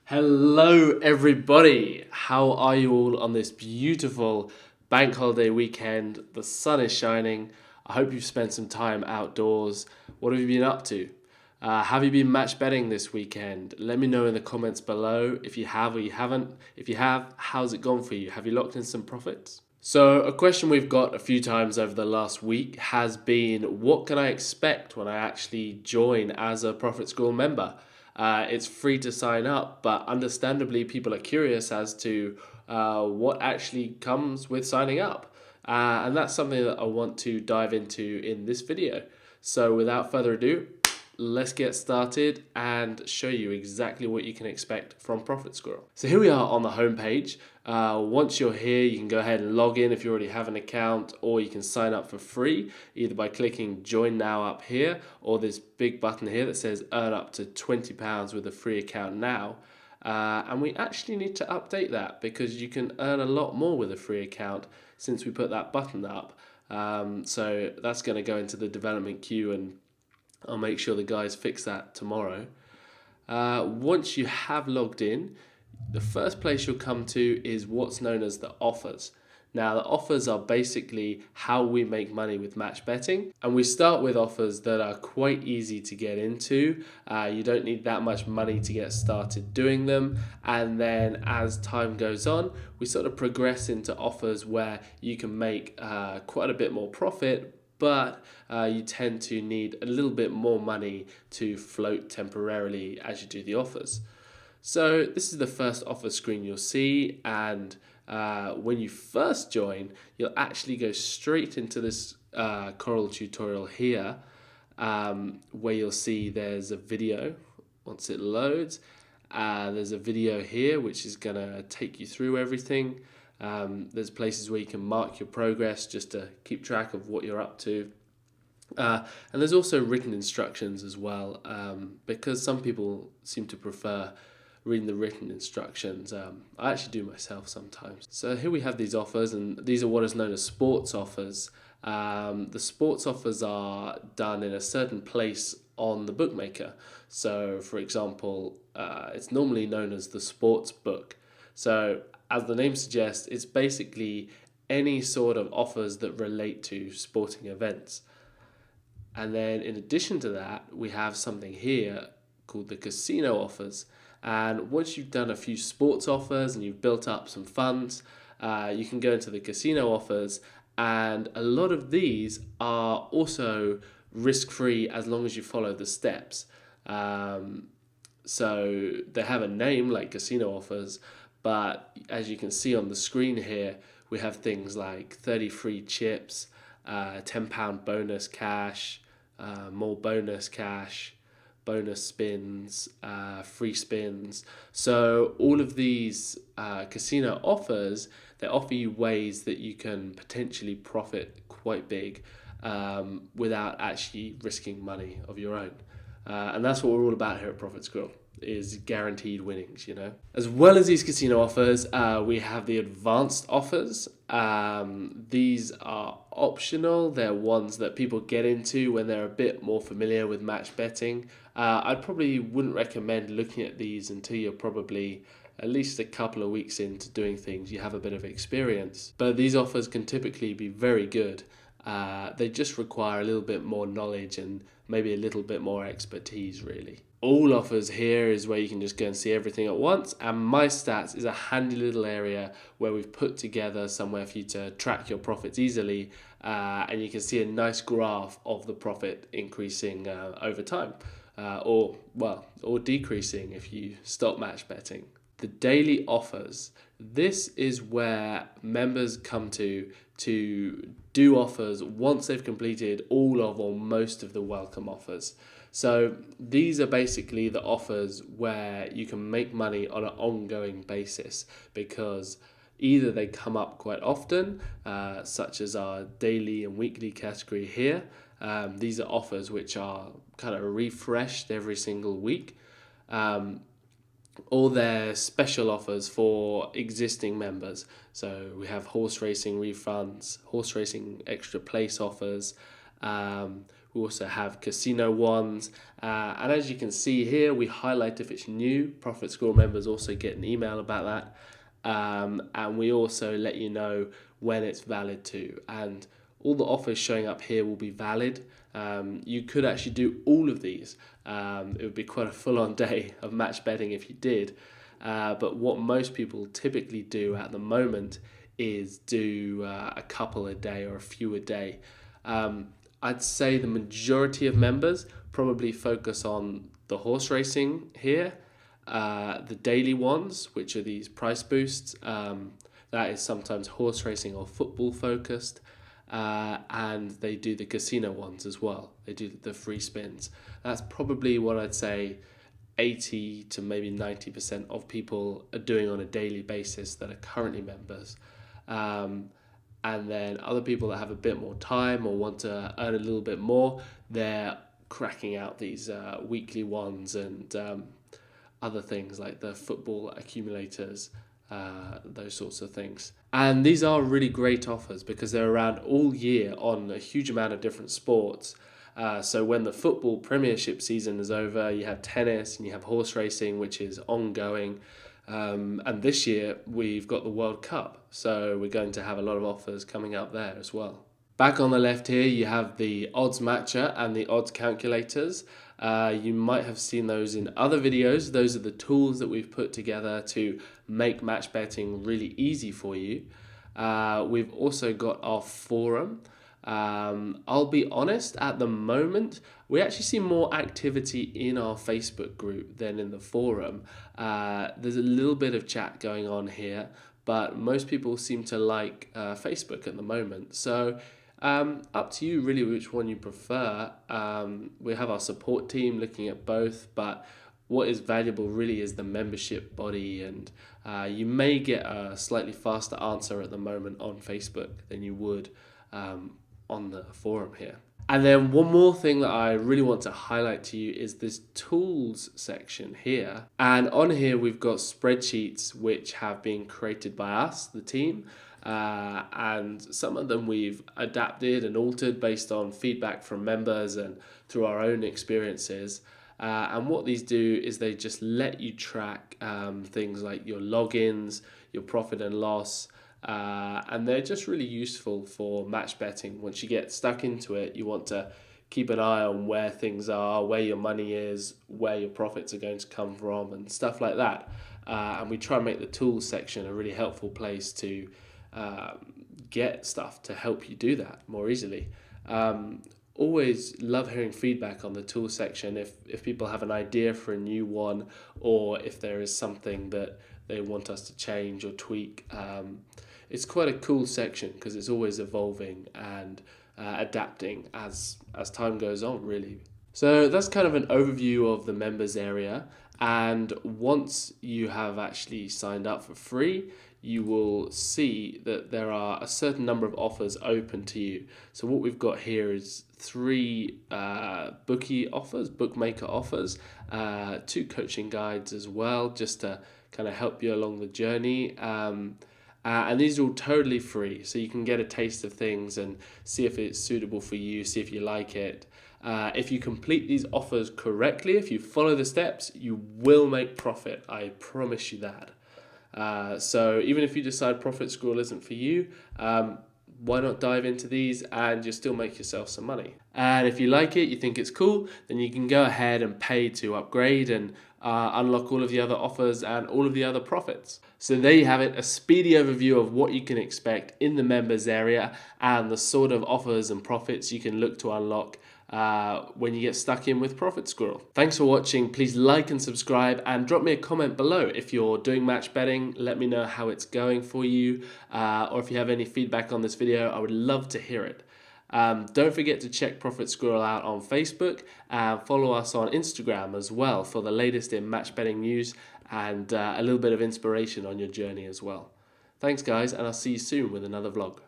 Hello, everybody. How are you all on this beautiful bank holiday weekend? The sun is shining. I hope you've spent some time outdoors. What have you been up to? Have you been match betting this weekend? Let me know in the comments below if you have or you haven't. If you have, how's it gone for you? Have you locked in some profits? So, a question we've got a few times over the last week has been, what can I expect when I actually join as a Profit Squirrel member? It's free to sign up, but understandably, people are curious as to what actually comes with signing up. And that's something that I want to dive into in this video. So, without further ado, let's get started and show you exactly what you can expect from Profit Squirrel. So here we are on the homepage. Once you're here, you can go ahead and log in if you already have an account, or you can sign up for free either by clicking join now up here, or this big button here that says earn up to £20 with a free account now. And we actually need to update that because you can earn a lot more with a free account since we put that button up. So that's going to go into the development queue, and I'll make sure the guys fix that tomorrow. Once you have logged in, the first place you'll come to is what's known as the offers. Now, the offers are basically how we make money with match betting, and we start with offers that are quite easy to get into. You don't need that much money to get started doing them, and then as time goes on, we sort of progress into offers where you can make quite a bit more profit, but you tend to need a little bit more money to float temporarily as you do the offers. So this is the first offer screen you'll see, and when you first join, you'll actually go straight into this Coral tutorial here, where you'll see there's a video. Once it loads, there's a video here which is going to take you through everything. There's places where you can mark your progress just to keep track of what you're up to. And there's also written instructions as well, because some people seem to prefer reading the written instructions. I actually do myself sometimes. So here we have these offers, and these are what is known as sports offers. The sports offers are done in a certain place on the bookmaker. So, for example, it's normally known as the sports book. So, as the name suggests, it's basically any sort of offers that relate to sporting events. And then in addition to that, we have something here called the casino offers. And once you've done a few sports offers and you've built up some funds, you can go into the casino offers. And a lot of these are also risk-free as long as you follow the steps. So they have a name like casino offers, but as you can see on the screen here, we have things like 30 free chips, £10 bonus cash, more bonus cash, bonus spins, free spins. So all of these casino offers, they offer you ways that you can potentially profit quite big without actually risking money of your own. And that's what we're all about here at Profit Squirrel, is guaranteed winnings, you know. As well as these casino offers, we have the advanced offers. These are optional. They're ones that people get into when they're a bit more familiar with match betting. I probably wouldn't recommend looking at these until you're probably at least a couple of weeks into doing things, you have a bit of experience. But these offers can typically be very good. They just require a little bit more knowledge and maybe a little bit more expertise, really. All offers here is where you can just go and see everything at once, and My Stats is a handy little area where we've put together somewhere for you to track your profits easily, and you can see a nice graph of the profit increasing over time, or decreasing if you stop match betting. The daily offers. This is where members come to do offers once they've completed all of or most of the welcome offers. So these are basically the offers where you can make money on an ongoing basis, because either they come up quite often, such as our daily and weekly category here. These are offers which are kind of refreshed every single week. All their special offers for existing members. So we have horse racing refunds, horse racing extra place offers. We also have casino ones. And as you can see here, we highlight if it's new. Profit Squirrel members also get an email about that. And we also let you know when it's valid too. And all the offers showing up here will be valid. You could actually do all of these. It would be quite a full-on day of match betting if you did. But what most people typically do at the moment is do a couple a day or a few a day. I'd say the majority of members probably focus on the horse racing here. The daily ones, which are these price boosts, that is sometimes horse racing or football focused, and they do the casino ones as well. They do the free spins. That's probably what I'd say 80 to maybe 90% of people are doing on a daily basis that are currently members. And then other people that have a bit more time or want to earn a little bit more, they're cracking out these weekly ones and other things like the football accumulators, those sorts of things. And these are really great offers because they're around all year on a huge amount of different sports. So when the football premiership season is over, you have tennis and you have horse racing, which is ongoing. And this year we've got the World Cup, so we're going to have a lot of offers coming up there as well. Back on the left here, you have the odds matcher and the odds calculators. You might have seen those in other videos. Those are the tools that we've put together to make match betting really easy for you. We've also got our forum. I'll be honest, at the moment, we actually see more activity in our Facebook group than in the forum. There's a little bit of chat going on here, but most people seem to like Facebook at the moment. So up to you really which one you prefer. We have our support team looking at both, but what is valuable really is the membership body, and you may get a slightly faster answer at the moment on Facebook than you would on the forum here. And then one more thing that I really want to highlight to you is this tools section here. And on here we've got spreadsheets which have been created by us, the team, and some of them we've adapted and altered based on feedback from members and through our own experiences. And what these do is they just let you track things like your logins, your profit and loss, and they're just really useful for match betting. Once you get stuck into it, you want to keep an eye on where things are, where your money is, where your profits are going to come from, and stuff like that. And we try and make the tools section a really helpful place to get stuff to help you do that more easily. Always love hearing feedback on the tools section if people have an idea for a new one, or if there is something that they want us to change or tweak. It's quite a cool section because it's always evolving and adapting as time goes on, really. So that's kind of an overview of the members area. And once you have actually signed up for free, you will see that there are a certain number of offers open to you. So what we've got here is 3 bookmaker offers, 2 coaching guides as well, just to kind of help you along the journey. And these are all totally free, so you can get a taste of things and see if it's suitable for you, see if you like it. If you complete these offers correctly, if you follow the steps, you will make profit. I promise you that. So even if you decide Profit Squirrel isn't for you, why not dive into these and you still make yourself some money? And if you like it, you think it's cool, then you can go ahead and pay to upgrade and unlock all of the other offers and all of the other profits. So there you have it, a speedy overview of what you can expect in the members area and the sort of offers and profits you can look to unlock when you get stuck in with Profit Squirrel. Thanks for watching. Please like and subscribe and drop me a comment below if you're doing match betting. Let me know how it's going for you, or if you have any feedback on this video, I would love to hear it. Don't forget to check Profit Squirrel out on Facebook and follow us on Instagram as well for the latest in match betting news and a little bit of inspiration on your journey as well. Thanks guys, and I'll see you soon with another vlog.